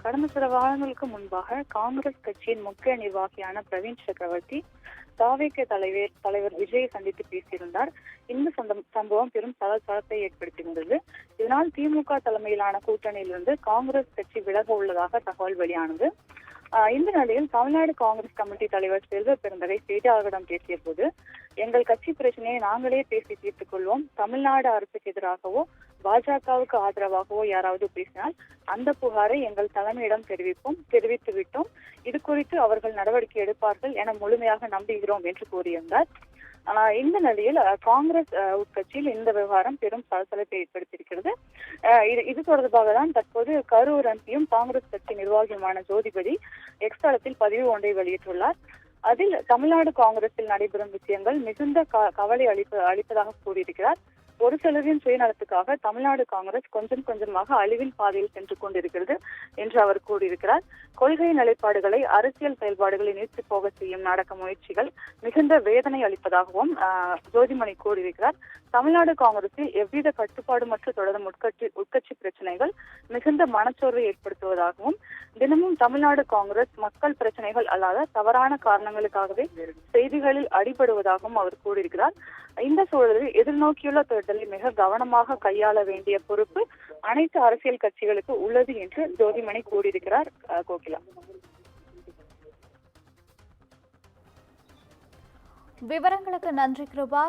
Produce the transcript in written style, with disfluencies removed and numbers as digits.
கடந்த சில வாரங்களுக்கு முன்பாக காங்கிரஸ் கட்சியின் முக்கிய நிர்வாகியான பிரவீன் சக்கரவர்த்தி தாவேக தலைவர் விஜயை சந்தித்து பேசியிருந்தார். இந்த சம்பவம் பெரும் சலசலப்பை ஏற்படுத்தியிருந்தது. இதனால் திமுக தலைமையிலான கூட்டணியிலிருந்து காங்கிரஸ் கட்சி விலக உள்ளதாக தகவல் வெளியானது. இந்த நிலையில் தமிழ்நாடு காங்கிரஸ் கமிட்டி தலைவர் செல்வ பெருந்தகை செய்தியாளர்களிடம் பேசிய போது, எங்கள் கட்சி பிரச்சனையை நாங்களே பேசி தீர்த்துக் கொள்வோம். தமிழ்நாடு அரசுக்கு எதிராகவோ பாஜகவுக்கு ஆதரவாகவோ யாராவது பேசினால் அந்த புகாரை எங்கள் தலைமையிடம் தெரிவித்து விட்டோம். இது குறித்து அவர்கள் நடவடிக்கை எடுப்பார்கள் என முழுமையாக நம்புகிறோம் என்று கூறியிருந்தார். இந்த நிலையில் காங்கிரஸ் உட்கட்சியில் இந்த விவகாரம் பெரும் சலசலப்பை ஏற்படுத்தியிருக்கிறது. இது தொடர்பாக தான் தற்போது கரூர் எம்பியும் காங்கிரஸ் கட்சி நிர்வாகியுமான ஜோதிபதி எக்ஸ் தளத்தில் பதிவு ஒன்றை வெளியிட்டுள்ளார். அதில் தமிழ்நாடு காங்கிரஸில் நடைபெறும் விஷயங்கள் மிகுந்த கவலை அளிப்பதாக கூறியிருக்கிறார். ஒரு சிலரின் சுயநலத்துக்காக தமிழ்நாடு காங்கிரஸ் கொஞ்சம் கொஞ்சமாக அழிவின் பாதையில் சென்று கொண்டிருக்கிறது என்று அவர் கூறியிருக்கிறார். கொள்கை நிலைப்பாடுகளை அரசியல் செயல்பாடுகளை நீர்த்து போக செய்யும் நாடக முயற்சிகள் மிகுந்த வேதனை அளிப்பதாகவும் ஜோதிமணி கூறியிருக்கிறார். தமிழ்நாடு காங்கிரஸில் எவ்வித கட்டுப்பாடுமற்று தொடரும் உட்கட்சி பிரச்சனைகள் மிகுந்த மனச்சோர்வை ஏற்படுத்துவதாகவும், தினமும் தமிழ்நாடு காங்கிரஸ் மக்கள் பிரச்சனைகள் அல்லாத தவறான காரணங்களுக்காகவே செய்திகளில் அடிபடுவதாகவும் அவர் கூறியிருக்கிறார். இந்த சூழலில் எதிர்நோக்கியுள்ள தேர்தலை மிக கவனமாக கையாள வேண்டிய பொறுப்பு அனைத்து அரசியல் கட்சிகளுக்கு உள்ளது என்று ஜோதிமணி கூறியிருக்கிறார். கோகிலா, விவரங்களுக்கு நன்றி கிருபா.